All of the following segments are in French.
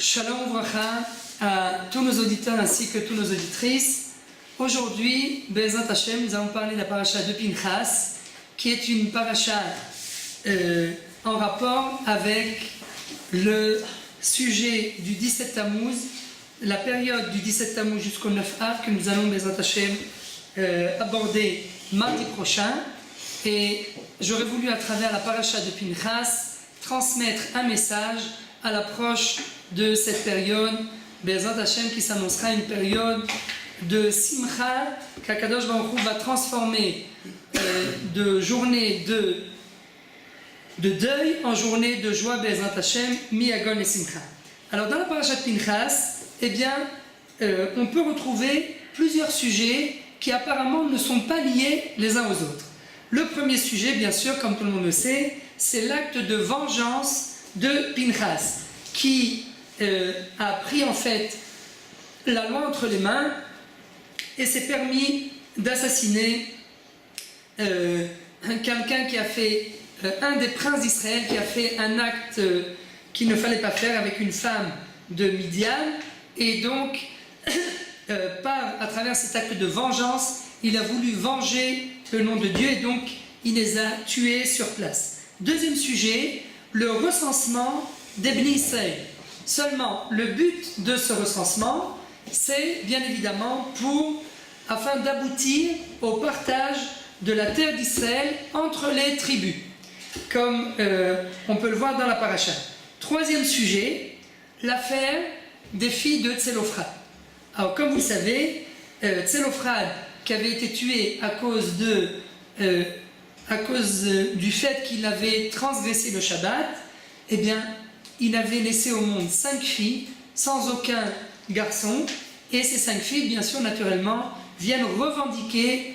Shalom Vracha à tous nos auditeurs ainsi que toutes nos auditrices. Aujourd'hui, Be'ezrat Hashem, nous allons parler de la paracha de Pinchas, qui est une paracha en rapport avec le sujet du 17 Tammuz, la période du 17 Tammuz jusqu'au 9 Av que nous allons, Be'ezrat Hashem, aborder mardi prochain. Et j'aurais voulu, à travers la paracha de Pinchas, transmettre un message à l'approche de cette période, Be'ezrat Hashem, qui s'annoncera une période de simcha, qu'Akadosh Baruch Hu va transformer de journée de deuil en journée de joie, Be'ezrat Hashem, mi'agon et simcha. Alors dans la paracha de Pinchas, eh bien, on peut retrouver plusieurs sujets qui apparemment ne sont pas liés les uns aux autres. Le premier sujet, bien sûr, comme tout le monde le sait, c'est l'acte de vengeance de Pinchas, qui a pris en fait la loi entre les mains et s'est permis d'assassiner quelqu'un qui a fait, un des princes d'Israël, qui a fait un acte qu'il ne fallait pas faire avec une femme de Midian, et donc à travers cet acte de vengeance, il a voulu venger le nom de Dieu et donc il les a tués sur place. Deuxième sujet, le recensement des Bnei Israël. Seulement, le but de ce recensement, c'est bien évidemment afin d'aboutir au partage de la terre d'Israël entre les tribus, comme on peut le voir dans la paracha. Troisième sujet, l'affaire des filles de Tselophrad. Alors, comme vous savez, Tselophrad, qui avait été tué à cause du fait qu'il avait transgressé le Shabbat, eh bien, il avait laissé au monde 5 filles, sans aucun garçon, et ces 5 filles, bien sûr, naturellement, viennent revendiquer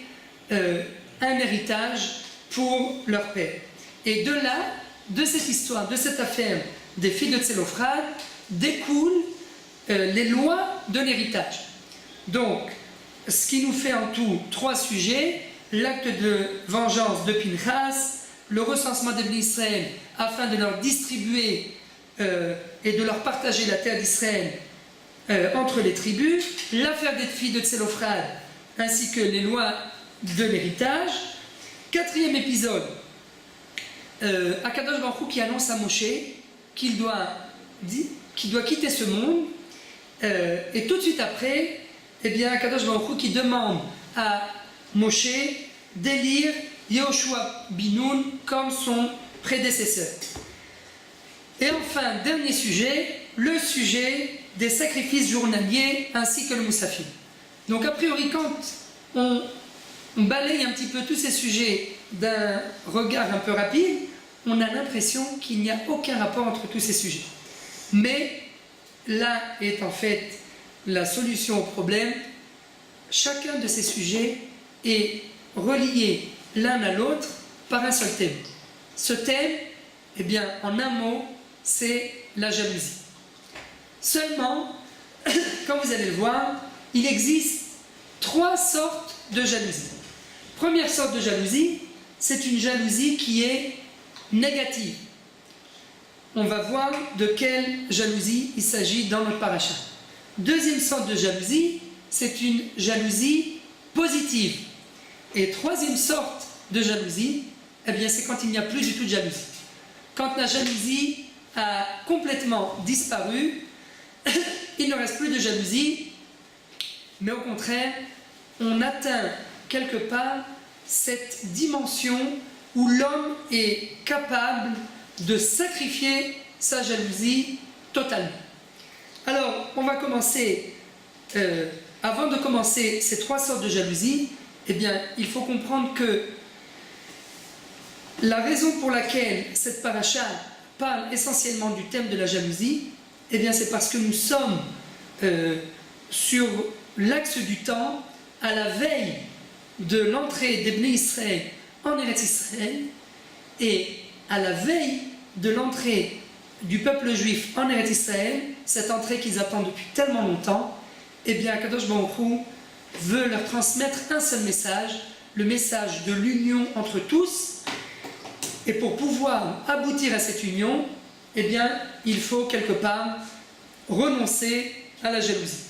un héritage pour leur père. Et de là, de cette histoire, de cette affaire des filles de Tselophrad, découlent les lois de l'héritage. Donc, ce qui nous fait en tout 3 sujets: l'acte de vengeance de Pinchas, le recensement des Bnei Israël afin de leur distribuer et de leur partager la terre d'Israël entre les tribus, l'affaire des filles de Tselophrad ainsi que les lois de l'héritage. 4e épisode, Akadosh Baruch Hu qui annonce à Moshe qu'il doit quitter ce monde, et tout de suite après, eh bien, Akadosh Baruch Hu qui demande à Moshe d'élire Yehoshua bin Nun comme son prédécesseur. Et enfin, dernier sujet, le sujet des sacrifices journaliers ainsi que le Moussafim. Donc a priori, quand on balaye un petit peu tous ces sujets d'un regard un peu rapide, on a l'impression qu'il n'y a aucun rapport entre tous ces sujets. Mais là est en fait la solution au problème. Chacun de ces sujets est relié l'un à l'autre par un seul thème. Ce thème, eh bien, en un mot, c'est la jalousie. Seulement, comme vous allez le voir, il existe 3 sortes de jalousie. Première sorte de jalousie, c'est une jalousie qui est négative. On va voir de quelle jalousie il s'agit dans notre paracha. Deuxième sorte de jalousie, c'est une jalousie positive. Et troisième sorte de jalousie, eh bien, c'est quand il n'y a plus du tout de jalousie. Quand la jalousie a complètement disparu, il ne reste plus de jalousie, mais au contraire, on atteint quelque part cette dimension où l'homme est capable de sacrifier sa jalousie totalement. Alors, on va commencer, avant de commencer ces 3 sortes de jalousie, eh bien, il faut comprendre que la raison pour laquelle cette paracha parle essentiellement du thème de la jalousie, eh bien, c'est parce que nous sommes sur l'axe du temps, à la veille de l'entrée des Bnei Israël en Eretz Israël, et à la veille de l'entrée du peuple juif en Eretz Israël, cette entrée qu'ils attendent depuis tellement longtemps, eh bien, Akadosh Baruch Hu veut leur transmettre un seul message, le message de l'union entre tous. Et pour pouvoir aboutir à cette union, eh bien, il faut quelque part renoncer à la jalousie.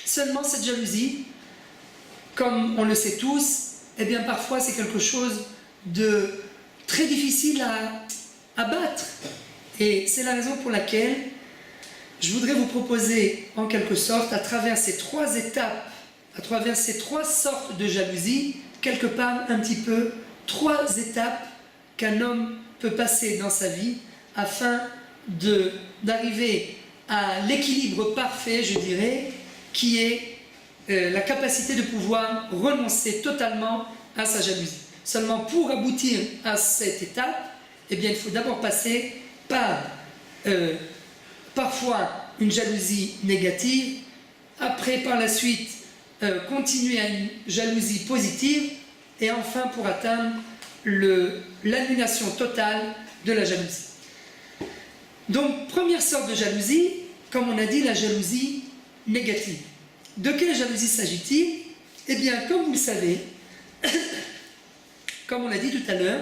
Seulement cette jalousie, comme on le sait tous, eh bien parfois c'est quelque chose de très difficile à battre. Et c'est la raison pour laquelle je voudrais vous proposer en quelque sorte, à travers ces 3 étapes, à travers ces 3 sortes de jalousie, quelque part un petit peu 3 étapes qu'un homme peut passer dans sa vie afin d'arriver à l'équilibre parfait, je dirais, qui est la capacité de pouvoir renoncer totalement à sa jalousie. Seulement pour aboutir à cette étape, eh bien, il faut d'abord passer par parfois une jalousie négative, après par la suite continuer à une jalousie positive, et enfin pour atteindre l'annulation totale de la jalousie. Donc, première sorte de jalousie, comme on a dit, la jalousie négative. De quelle jalousie s'agit-il? Eh bien, comme vous le savez, comme on l'a dit tout à l'heure,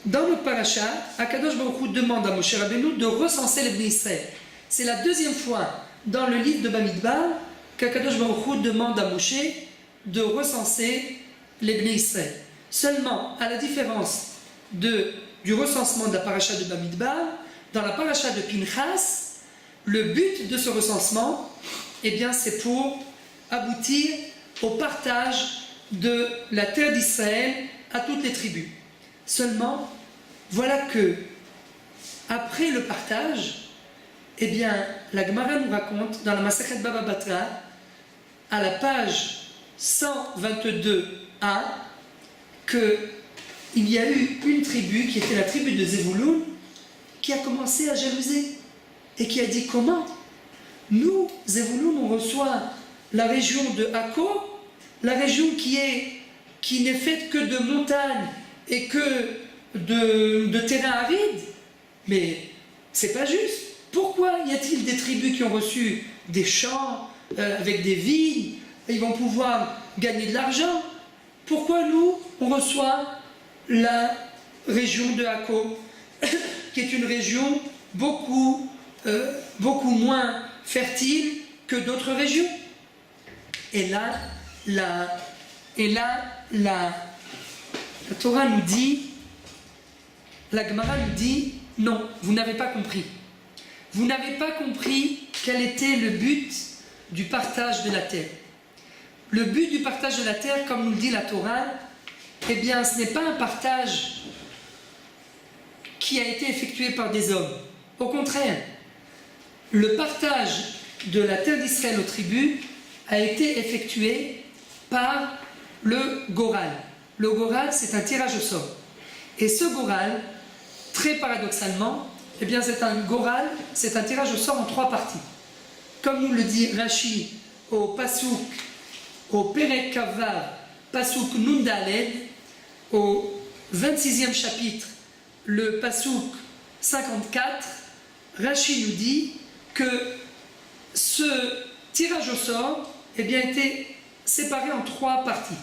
dans notre paracha, Akadosh Baruch Hu demande à Moshe Rabbeinu de recenser les Bnei Israël. C'est la 2e fois dans le livre de Bamidbar qu'Akadosh Baruch Hu demande à Moshe de recenser les Bnei Israël. Seulement, à la différence du recensement de la paracha de Bamidbar, dans la paracha de Pinchas, le but de ce recensement, eh bien, c'est pour aboutir au partage de la terre d'Israël à toutes les tribus. Seulement, voilà que, après le partage, eh bien, la Gemara nous raconte, dans la Masechet Baba Batra, à la page 122a, qu'il y a eu une tribu, qui était la tribu de Zevouloun, qui a commencé à jalouser, et qui a dit: comment nous, Zevouloun, on reçoit la région de Akko, la région qui n'est faite que de montagnes et que de terrains arides, mais c'est pas juste. Pourquoi y a-t-il des tribus qui ont reçu des champs avec des vignes, et ils vont pouvoir gagner de l'argent? Pourquoi nous, on reçoit la région de Akko, qui est une région beaucoup moins fertile que d'autres régions? Et là, la Torah nous dit, la Gemara nous dit: non, vous n'avez pas compris. Vous n'avez pas compris quel était le but du partage de la terre. Le but du partage de la terre, comme nous le dit la Torah, eh bien, ce n'est pas un partage qui a été effectué par des hommes. Au contraire, le partage de la terre d'Israël aux tribus a été effectué par le Goral. Le Goral, c'est un tirage au sort. Et ce Goral, très paradoxalement, eh bien, c'est un tirage au sort en 3 parties. Comme nous le dit Rashi au Pasuk, au Perek Kavav, Pasuk Nundaled, au 26e chapitre, le Pasuk 54, Rashi nous dit que ce tirage au sort, eh bien, était séparé en 3 parties.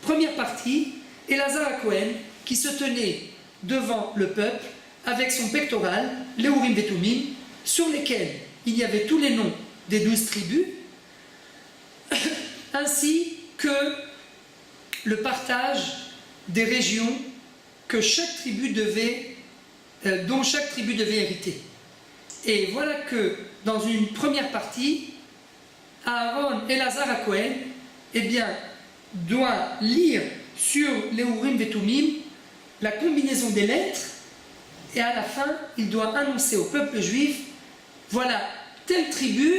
Première partie, Elazar HaKohen, qui se tenait devant le peuple avec son pectoral, les Urim et Tumim, sur lesquels il y avait tous les noms des 12 tribus, ainsi que le partage des régions que chaque tribu dont chaque tribu devait hériter. Et voilà que dans une première partie, Aaron Elazar HaKohen, eh bien, doit lire sur les Urim et Tumim la combinaison des lettres, et à la fin, il doit annoncer au peuple juif: voilà, telle tribu,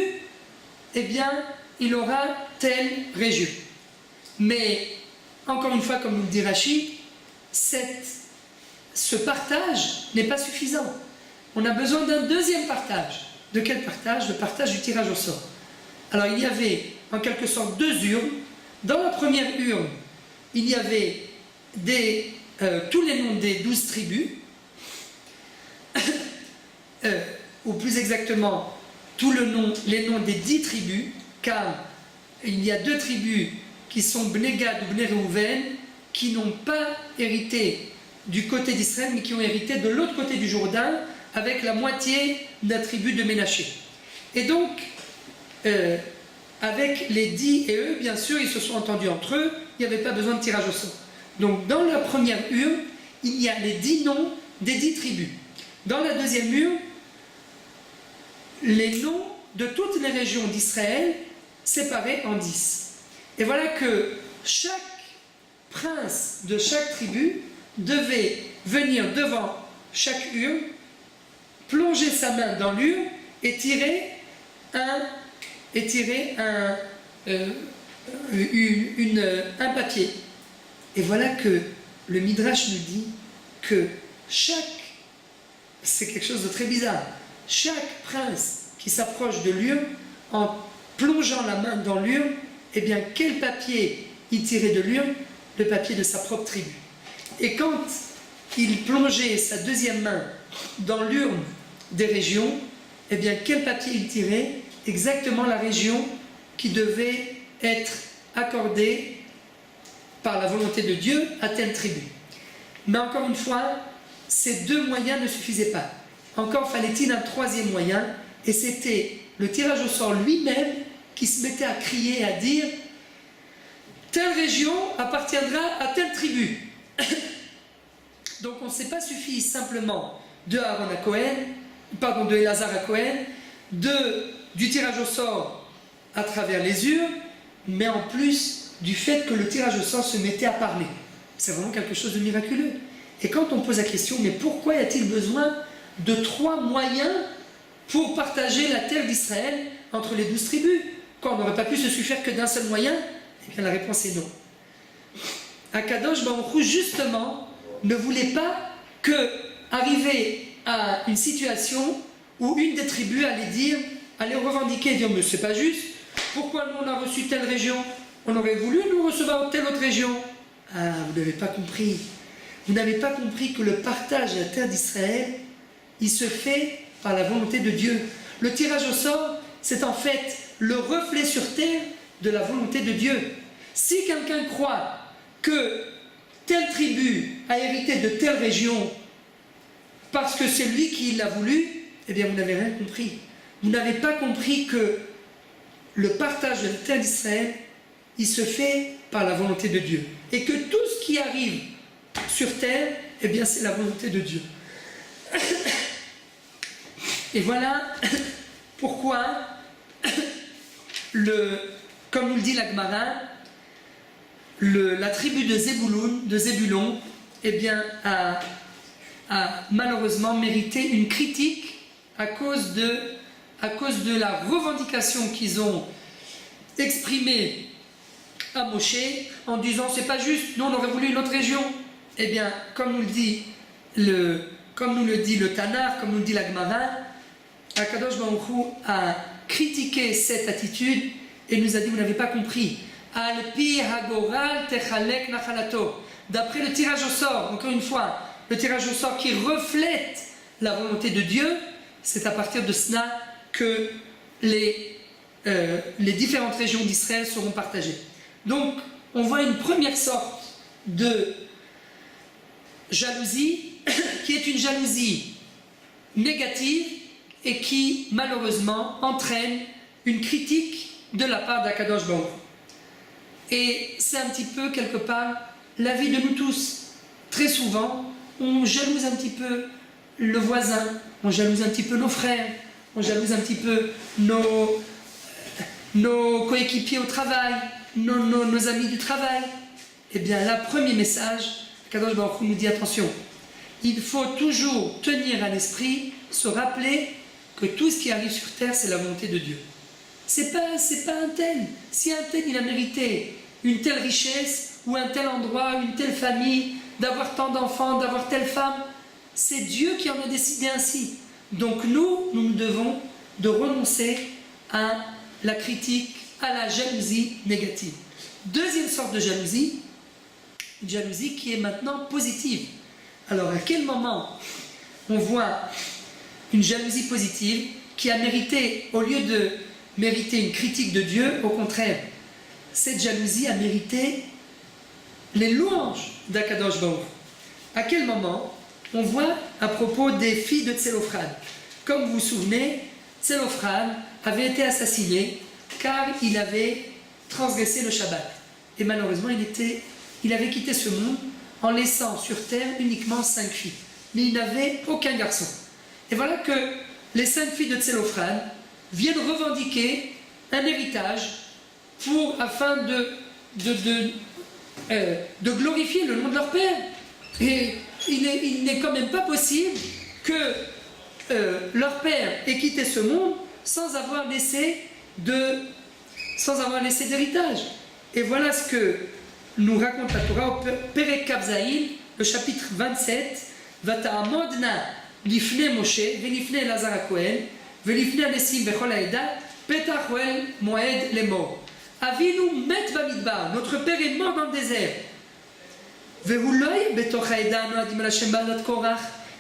eh bien, il aura telle région. Mais, encore une fois, comme nous le dit Rashi, ce partage n'est pas suffisant. On a besoin d'un deuxième partage. De quel partage? Le partage du tirage au sort. Alors, il y avait, en quelque sorte, 2 urnes. Dans la première urne, il y avait tous les noms des 12 tribus, ou plus exactement, les noms des 10 tribus, car il y a 2 tribus qui sont Bnei Gad ou Bnei Reuven, qui n'ont pas hérité du côté d'Israël, mais qui ont hérité de l'autre côté du Jourdain, avec la moitié de la tribu de Ménaché. Et donc, avec les 10 et eux, bien sûr, ils se sont entendus entre eux, il n'y avait pas besoin de tirage au sort. Donc, dans la première urne, il y a les 10 noms des 10 tribus. Dans la deuxième urne, les noms de toutes les régions d'Israël séparés en 10. Et voilà que chaque prince de chaque tribu devait venir devant chaque urne, plonger sa main dans l'urne et tirer un papier. Et voilà que le Midrash nous dit que c'est quelque chose de très bizarre, chaque prince qui s'approche de l'urne, en plongeant la main dans l'urne, eh bien quel papier il tirait de l'urne? Le papier de sa propre tribu. Et quand il plongeait sa deuxième main dans l'urne des régions, eh bien quel papier il tirait? Exactement la région qui devait être accordée par la volonté de Dieu à telle tribu. Mais encore une fois, ces deux moyens ne suffisaient pas. Encore fallait-il un troisième moyen, et c'était le tirage au sort lui-même qui se mettait à crier et à dire « Telle région appartiendra à telle tribu ». Donc on ne s'est pas suffi simplement de Aaron à Cohen, de Elazar à Cohen, du tirage au sort à travers les urnes, mais en plus du fait que le tirage au sort se mettait à parler. C'est vraiment quelque chose de miraculeux. Et quand on pose la question, mais pourquoi y a-t-il besoin de 3 moyens pour partager la terre d'Israël entre les 12 tribus? Quand on n'aurait pas pu se suffire que d'un seul moyen? Eh bien la réponse est non. Akadosh Baruch Hu, justement, ne voulait pas arriver à une situation où une des tribus allait revendiquer et dire mais c'est pas juste, pourquoi nous on a reçu telle région, on aurait voulu nous recevoir telle autre région. Ah, vous n'avez pas compris. Vous n'avez pas compris que le partage de la terre d'Israël, il se fait par la volonté de Dieu. Le tirage au sort, c'est en fait le reflet sur terre de la volonté de Dieu. Si quelqu'un croit que telle tribu a hérité de telle région parce que c'est lui qui l'a voulu, eh bien vous n'avez rien compris. Vous n'avez pas compris que le partage de la terre d'Israël, il se fait par la volonté de Dieu. Et que tout ce qui arrive sur terre, eh bien c'est la volonté de Dieu. Et voilà pourquoi, comme nous le dit la Gemara, la tribu de Zébulon, eh bien, a malheureusement mérité une critique à cause de la revendication qu'ils ont exprimée à Moshe en disant c'est pas juste, nous on aurait voulu une autre région. Eh bien, comme nous le dit le Tanakh, comme nous le dit la Gemara, Akadosh Baruch Hu a critiqué cette attitude et nous a dit vous n'avez pas compris. Al-pi hagoral techalek nachalato. D'après le tirage au sort, encore une fois, le tirage au sort qui reflète la volonté de Dieu, c'est à partir de cela que les différentes régions d'Israël seront partagées. Donc, on voit une première sorte de jalousie qui est une jalousie négative et qui, malheureusement, entraîne une critique de la part d'Akadosh Baruch Hu. Et c'est un petit peu, quelque part, la vie de nous tous. Très souvent, on jalouse un petit peu le voisin, on jalouse un petit peu nos frères, on jalouse un petit peu nos coéquipiers au travail, nos amis du travail. Eh bien, là, premier message, Kadosh Baruch Hu nous dit attention, il faut toujours tenir à l'esprit, se rappeler que tout ce qui arrive sur terre, c'est la volonté de Dieu. C'est pas un tel. Si un tel, il a mérité une telle richesse, ou un tel endroit, une telle famille, d'avoir tant d'enfants, d'avoir telle femme, c'est Dieu qui en a décidé ainsi. Donc nous devons de renoncer à la critique, à la jalousie négative. Deuxième sorte de jalousie, une jalousie qui est maintenant positive. Alors à quel moment on voit une jalousie positive qui a mérité, au lieu de mériter une critique de Dieu, au contraire, cette jalousie a mérité les louanges d'Akadosh Baruch Hu. À quel moment on voit à propos des filles de Tselophran. Comme vous vous souvenez, Tselophran avait été assassiné car il avait transgressé le Shabbat. Et malheureusement, il avait quitté ce monde en laissant sur terre uniquement 5 filles. Mais il n'avait aucun garçon. Et voilà que les 5 filles de Tselophran viennent revendiquer un héritage afin de glorifier le nom de leur père. Et il n'est quand même pas possible que leur père ait quitté ce monde sans avoir laissé d'héritage. Et voilà ce que nous raconte la Torah au Perek Kav Zayin, le chapitre 27. Vata'amodna lifne Moshe velifne Elazar HaKohen velifne Anesim vechol ha'eda petach oel moed lemor. Avinu met bamidbar, notre père est mort dans le désert.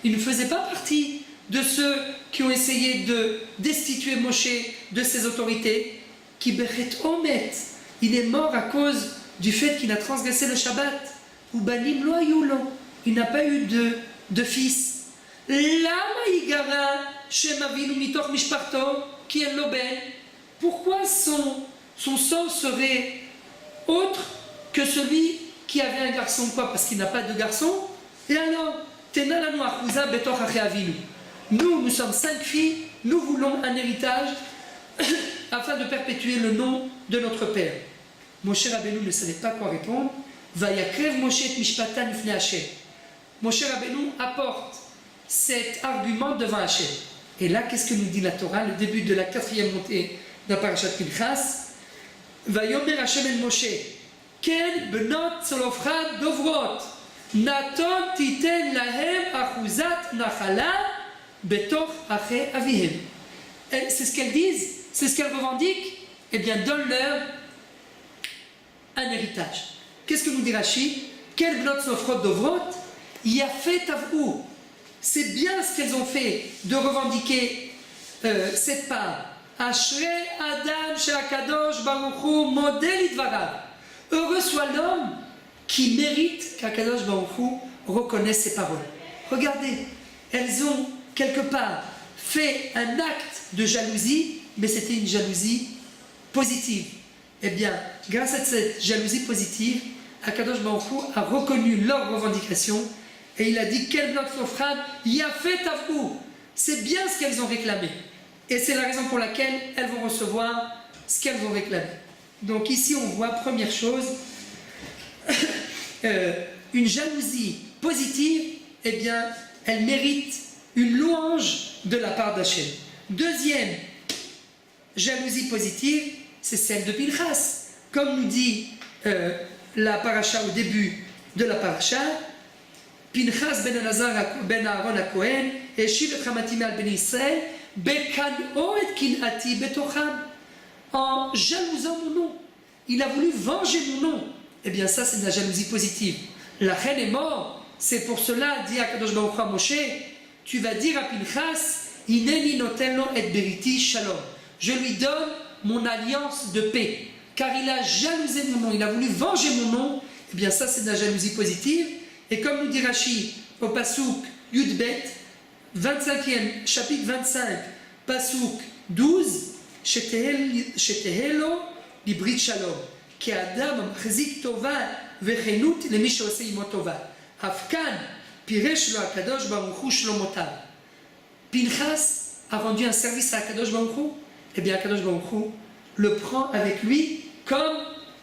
Il ne faisait pas partie de ceux qui ont essayé de destituer Moshe de ses autorités. Il est mort à cause du fait qu'il a transgressé le Shabbat. Il n'a pas eu de fils. Pourquoi son sang serait autre que celui qui avait un garçon? Quoi? Parce qu'il n'a pas de garçon? Et alors, nous sommes 5 filles, nous voulons un héritage afin de perpétuer le nom de notre père. Moshe Rabbeinu ne savait pas quoi répondre. Moshe Rabbeinu apporte cet argument devant Hachem. Et là, qu'est-ce que nous dit la Torah? Le début de la 4e montée de la parashat Pinchas. Vayomer Hachem el Moshe, Ken benot Tselophran dovrot, Naton titen lahem achuzat nachala betoch ache avihem. C'est ce qu'elles disent, c'est ce qu'elles revendiquent. Eh bien, donne-leur un héritage. Qu'est-ce que nous dit Rashi? Ken benot Tselophran dovrot, yafet avou. C'est bien ce qu'elles ont fait de revendiquer cette part. Ashrei Adam she'akadosh baruch hu model idvarav. Heureux soit l'homme qui mérite qu'Akadosh baruch hu reconnaisse ses paroles. Regardez, elles ont quelque part fait un acte de jalousie, mais c'était une jalousie positive. Eh bien, grâce à cette jalousie positive, Akadosh baruch hu a reconnu leurs revendications et il a dit quel bloc Tselophran yafet avou. C'est bien ce qu'elles ont réclamé. Et c'est la raison pour laquelle elles vont recevoir ce qu'elles ont réclamé. Donc ici on voit, première chose, une jalousie positive, eh bien, elle mérite une louange de la part d'Hachem. Deuxième jalousie positive, c'est celle de Pinchas. Comme nous dit la paracha au début de la paracha, Pinchas ben Elazar ben Aaron HaKohen, Eshiv et Chamatim al ben Israël, Bekan'o et kin'ati betocham. En jalousant mon nom, il a voulu venger mon nom. Eh bien ça c'est de la jalousie positive. La reine est morte, c'est pour cela, dit Akadosh Baruch Hu à Moshe, tu vas dire à Pinchas, Hineni notelno et beriti shalom. Je lui donne mon alliance de paix, car il a jalousé mon nom, il a voulu venger mon nom. Eh bien ça c'est de la jalousie positive. Et comme nous dit Rashi au Pasuk Yudbet, 25e chapitre 25, Pasuk 12, שתהה לברית שלום, כי האדם המחזיק טובה וכנות למי שעושה עמו טובה. אף כאן פירש לו הקדוש ברוך הוא שלומותיו. Pinchas a rendu un service à Akadosh Baruch Hu, et bien Akadosh Baruch Hu le prend avec lui comme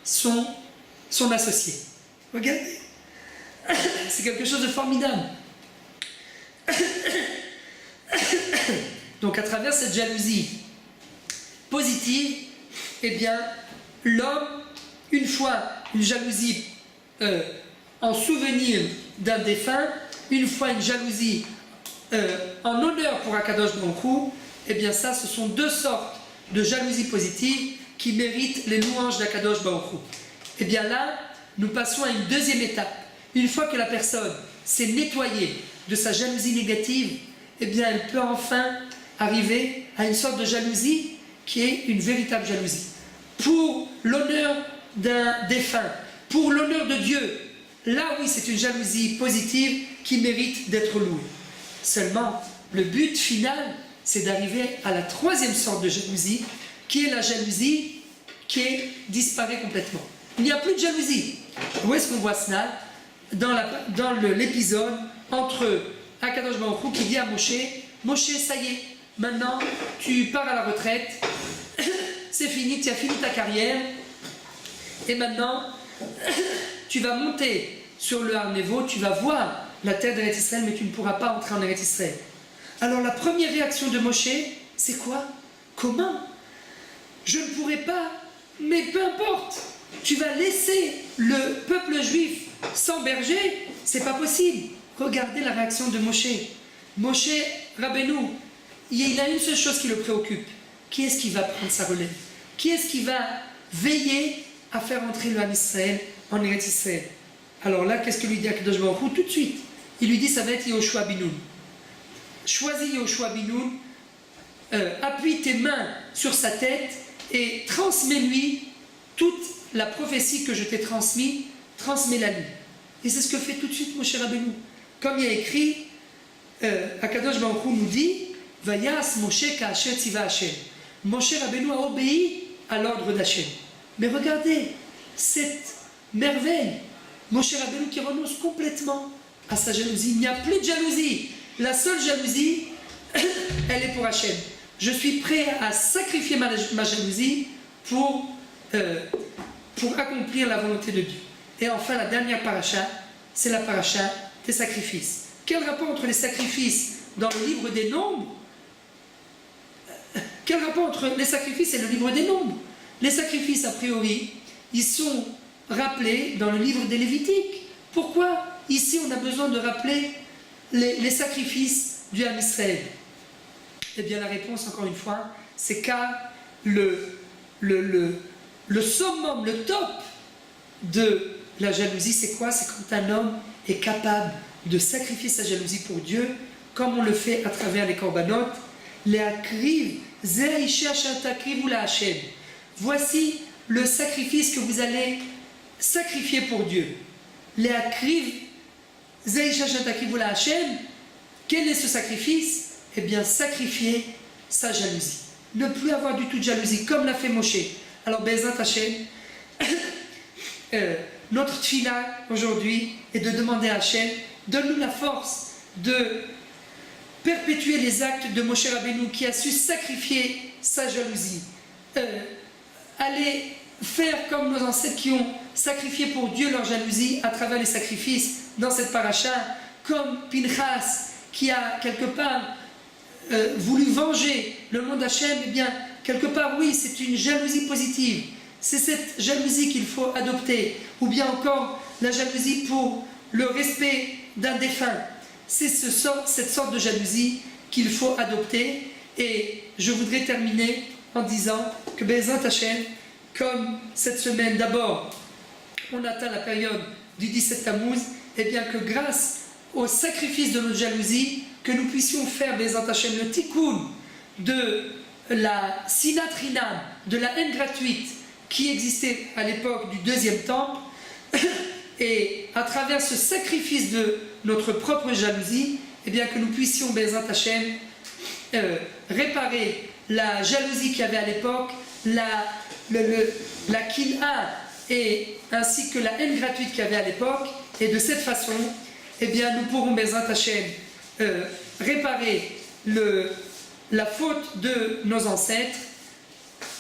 son associé. Regardez, c'est quelque chose de formidable. Donc à travers cette jalousie positive, eh bien, l'homme, une fois une jalousie en souvenir d'un défunt, une fois une jalousie en honneur pour Akadosh Baruch Hu, eh bien ça, ce sont deux sortes de jalousie positive qui méritent les louanges d'Akadosh Baruch Hu. Eh bien là, nous passons à une deuxième étape. Une fois que la personne s'est nettoyée de sa jalousie négative, eh bien elle peut enfin arriver à une sorte de jalousie qui est une véritable jalousie. Pour l'honneur d'un défunt, pour l'honneur de Dieu, là oui c'est une jalousie positive qui mérite d'être louée. Seulement, le but final, c'est d'arriver à la troisième sorte de jalousie, qui est la jalousie qui disparaît complètement. Il n'y a plus de jalousie. Où est-ce qu'on voit cela? Dans l'épisode entre Akadosh Baruch Hu qui dit à Moshe, Moshe, ça y est, maintenant tu pars à la retraite, c'est fini, tu as fini ta carrière, et maintenant tu vas monter sur le Har Nevo, tu vas voir la terre d'Eretz Israël, mais tu ne pourras pas entrer en Eretz Israël. Alors la première réaction de Moshe, c'est quoi? Comment? Je ne pourrai pas, mais peu importe, tu vas laisser le peuple juif sans berger? C'est pas possible. Regardez la réaction de Moshe. Moshe Rabbeinu, il a une seule chose qui le préoccupe. Qui est-ce qui va prendre sa relève? Qui est-ce qui va veiller à faire entrer le Ham Israël en Eretz Israël? Alors là, qu'est-ce que lui dit Akadosh Baruch Hu? Tout de suite, il lui dit ça va être Yehoshua bin Nun. Choisis Yehoshua bin Nun, appuie tes mains sur sa tête et transmets-lui toute la prophétie que je t'ai transmise, transmets-la-lui. Et c'est ce que fait tout de suite Moshe Rabbeinu. Comme il y a écrit, Akadosh Baruch Hu nous dit, Vayas Moshe ka'asher tziva Hashem. Moshe Rabbeinu a obéi à l'ordre d'Hachem. Mais regardez cette merveille. Moshe Rabbeinu qui renonce complètement à sa jalousie. Il n'y a plus de jalousie. La seule jalousie, elle est pour Hachem. Je suis prêt à sacrifier ma jalousie pour accomplir la volonté de Dieu. Et enfin, la dernière paracha, c'est la paracha des sacrifices. Quel rapport entre les sacrifices dans le livre des Nombres? Quel rapport entre les sacrifices et le livre des Nombres? Les sacrifices, a priori, ils sont rappelés dans le livre des Lévitiques. Pourquoi ici on a besoin de rappeler les sacrifices du Ham Israël? Eh bien la réponse, encore une fois, c'est car le summum, le top de la jalousie, c'est quoi? C'est quand un homme est capable de sacrifier sa jalousie pour Dieu, comme on le fait à travers les korbanot. Les akriv, ze isher takrivu la Hashem. Voici le sacrifice que vous allez sacrifier pour Dieu. Les akriv, ze isher takrivu la Hashem. Quel est ce sacrifice? Eh bien, sacrifier sa jalousie. Ne plus avoir du tout de jalousie, comme l'a fait Moshe. Alors, Bezat Hashem, notre tfila aujourd'hui est de demander à Hashem, donne-nous la force de perpétuer les actes de Moshe Rabbeinu qui a su sacrifier sa jalousie. Aller faire comme nos ancêtres qui ont sacrifié pour Dieu leur jalousie à travers les sacrifices dans cette paracha, comme Pinchas qui a quelque part voulu venger le nom d'Hachem. Eh bien, quelque part, oui, c'est une jalousie positive. C'est cette jalousie qu'il faut adopter, ou bien encore la jalousie pour le respect d'un défunt. C'est cette sorte de jalousie qu'il faut adopter. Et je voudrais terminer en disant que Bezat Hashem, comme cette semaine d'abord, on atteint la période du 17 Tammuz, et bien que grâce au sacrifice de notre jalousie, que nous puissions faire Bezat Hashem le tikkun de la sinat rinam, de la haine gratuite qui existait à l'époque du deuxième temple, et à travers ce sacrifice de notre propre jalousie, eh bien que nous puissions, Bezat Hashem, réparer la jalousie qu'il y avait à l'époque, la kin'a, et ainsi que la haine gratuite qu'il y avait à l'époque, et de cette façon, eh bien nous pourrons, Bezat Hashem, réparer la faute de nos ancêtres,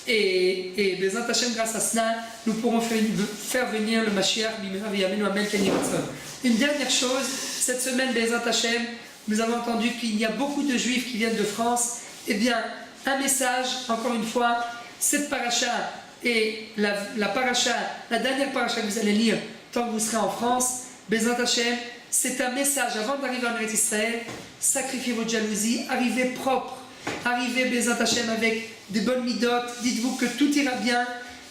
et Bezat Hashem, grâce à cela, nous pourrons faire venir le Mashiach Bimera V'Yamenu Amen Ken Yeh Ratzon. Une dernière chose, cette semaine, Bezat Hashem, nous avons entendu qu'il y a beaucoup de Juifs qui viennent de France. Eh bien, un message, encore une fois, cette paracha et la dernière paracha que vous allez lire tant que vous serez en France, Bezat Hashem, c'est un message avant d'arriver en Eretz Israël. Sacrifiez votre jalousie, arrivez propre, arrivez Bezat Hashem avec des bonnes midotes, dites-vous que tout ira bien,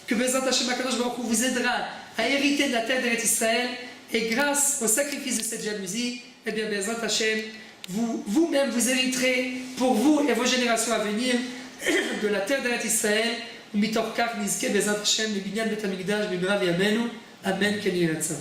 que Bezat Hashem Akadosh Baruch Hu vous aidera à hériter de la terre d'Eretz Israël, et grâce au sacrifice de cette jalousie, eh bien Bezat Hashem, vous-même vous hériterez pour vous et vos générations à venir de la terre d'Eretz Israël. Mitorkach nizke Bezat Hashem, le binyan bet hamikdash b'mirav yamenu, amen ken yeh ratzon.